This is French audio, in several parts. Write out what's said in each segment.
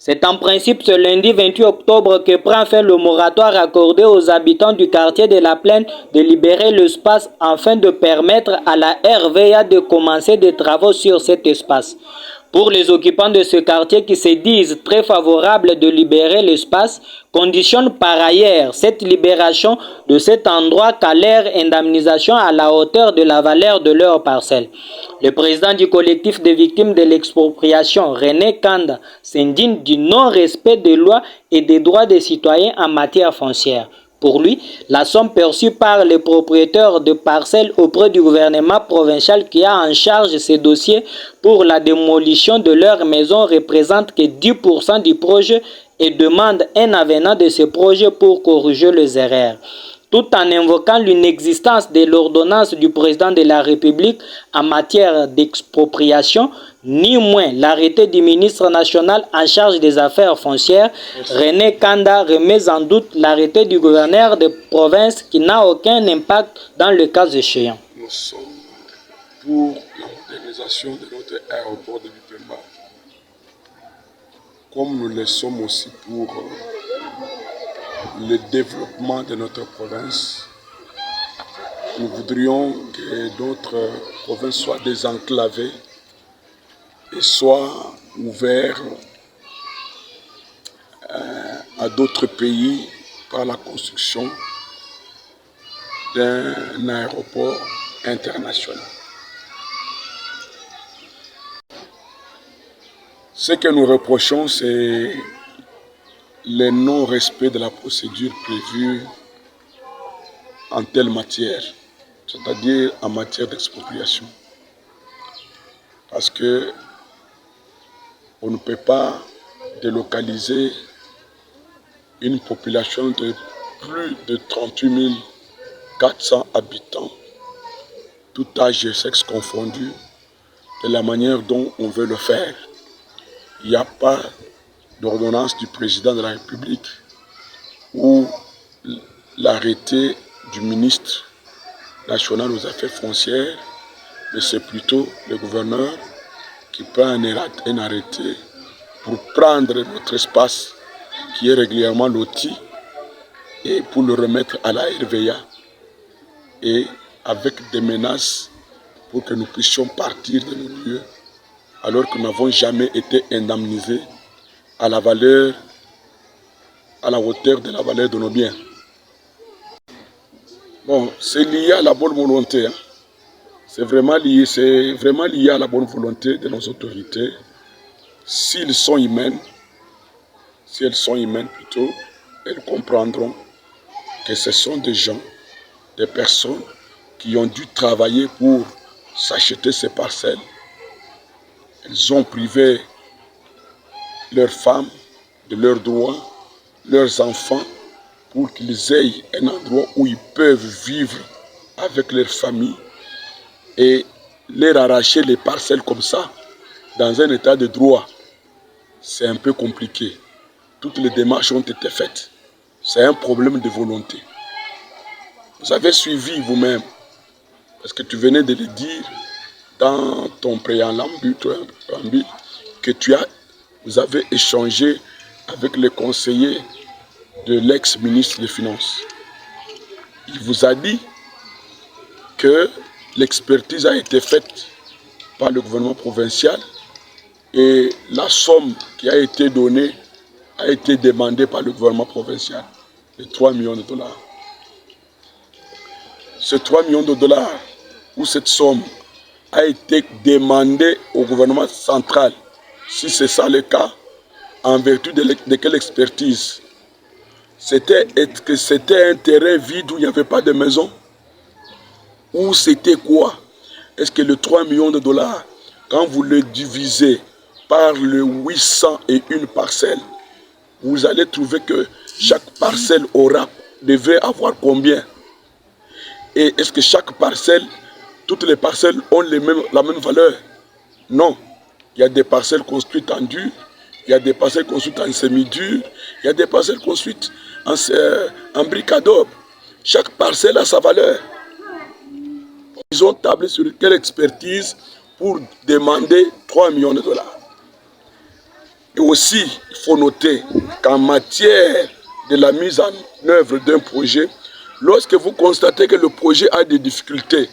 C'est en principe ce lundi 28 octobre que prend fin le moratoire accordé aux habitants du quartier de la Plaine de libérer l'espace afin de permettre à la RVA de commencer des travaux sur cet espace. Pour les occupants de ce quartier qui se disent très favorables de libérer l'espace, conditionnent par ailleurs cette libération de cet endroit qu'à leur indemnisation à la hauteur de la valeur de leur parcelle. Le président du collectif des victimes de l'expropriation, René Kanda, s'indigne du non-respect des lois et des droits des citoyens en matière foncière. Pour lui, la somme perçue par les propriétaires de parcelles auprès du gouvernement provincial qui a en charge ces dossiers pour la démolition de leurs maisons représente que 10% du projet et demande un avenant de ce projet pour corriger les erreurs, tout en invoquant l'inexistence de l'ordonnance du président de la République en matière d'expropriation, ni moins l'arrêté du ministre national en charge des affaires foncières. René Kanda remet en doute l'arrêté du gouverneur de province qui n'a aucun impact dans le cas échéant. Nous sommes pour la modernisation de notre aéroport de Bipemba, comme nous le sommes aussi pour le développement de notre province. Nous voudrions que d'autres provinces soient désenclavées et soient ouvertes à d'autres pays par la construction d'un aéroport international. Ce que nous reprochons, c'est le non-respect de la procédure prévue en telle matière, c'est-à-dire en matière d'expropriation. Parce que on ne peut pas délocaliser une population de plus de 38 400 habitants, tout âge et sexe confondus, de la manière dont on veut le faire. Il n'y a pas d'ordonnance du président de la République ou l'arrêté du ministre national aux affaires foncières, mais c'est plutôt le gouverneur qui prend un arrêté pour prendre notre espace qui est régulièrement loti et pour le remettre à la RVA et avec des menaces pour que nous puissions partir de nos lieux alors que nous n'avons jamais été indemnisés à la hauteur de la valeur de nos biens. Bon, c'est lié à la bonne volonté. C'est vraiment lié à la bonne volonté de nos autorités. Si elles sont humaines plutôt, elles comprendront que ce sont des gens, des personnes qui ont dû travailler pour s'acheter ces parcelles. Elles ont privé leurs femmes de leurs droits, leurs enfants, pour qu'ils aient un endroit où ils peuvent vivre avec leur famille et leur arracher les parcelles comme ça, dans un état de droit. C'est un peu compliqué. Toutes les démarches ont été faites. C'est un problème de volonté. Vous avez suivi vous-même, parce que tu venais de le dire dans ton préambule, que vous avez échangé avec les conseillers de l'ex-ministre des Finances. Il vous a dit que l'expertise a été faite par le gouvernement provincial et la somme qui a été donnée a été demandée par le gouvernement provincial de 3 millions de dollars. Ce 3 millions de dollars, ou cette somme, a été demandée au gouvernement central. Si c'est ça le cas, en vertu de quelle expertise? C'était un terrain vide où il n'y avait pas de maison? Ou c'était quoi? Est-ce que le 3 millions de dollars, quand vous le divisez par le 801 parcelles, vous allez trouver que chaque parcelle devait avoir combien? Et est-ce que chaque parcelle, toutes les parcelles ont la même valeur? Non. Il y a des parcelles construites en dur, il y a des parcelles construites en semi-dur, il y a des parcelles construites en briques adobe. Chaque parcelle a sa valeur. Ils ont tablé sur quelle expertise pour demander 3 millions de dollars. Et aussi, il faut noter qu'en matière de la mise en œuvre d'un projet, lorsque vous constatez que le projet a des difficultés,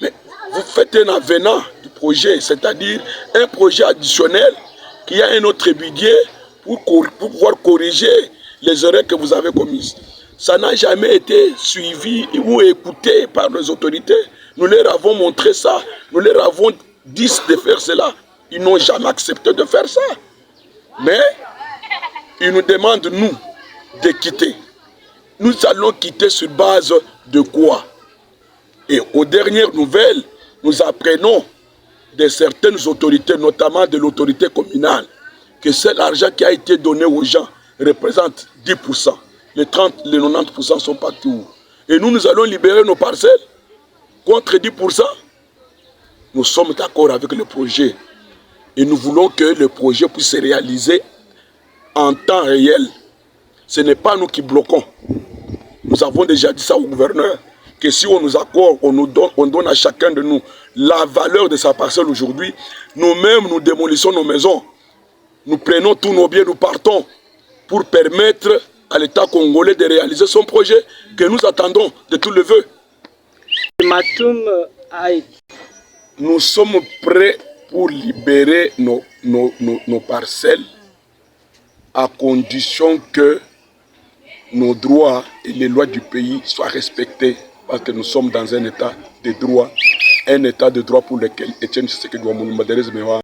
mais vous faites un avenant du projet, c'est-à-dire un projet additionnel qui a un autre budget pour pouvoir corriger les erreurs que vous avez commises. Ça n'a jamais été suivi ou écouté par les autorités. Nous leur avons montré ça, nous leur avons dit de faire cela. Ils n'ont jamais accepté de faire ça. Mais ils nous demandent, nous, de quitter. Nous allons quitter sur base de quoi? Et aux dernières nouvelles, nous apprenons de certaines autorités, notamment de l'autorité communale, que cet argent qui a été donné aux gens représente 10%. Les 30, les 90% sont partis où? Et nous allons libérer nos parcelles contre 10%. Nous sommes d'accord avec le projet. Et nous voulons que le projet puisse se réaliser en temps réel. Ce n'est pas nous qui bloquons. Nous avons déjà dit ça au gouverneur, que si on nous accorde, on donne à chacun de nous la valeur de sa parcelle aujourd'hui, nous-mêmes nous démolissons nos maisons. Nous prenons tous nos biens, nous partons pour permettre à l'État congolais de réaliser son projet que nous attendons de tout le vœu. Nous sommes prêts pour libérer nos parcelles à condition que nos droits et les lois du pays soient respectés parce que nous sommes dans un état de droit pour lequel Etienne Tshisekedi Tshilombo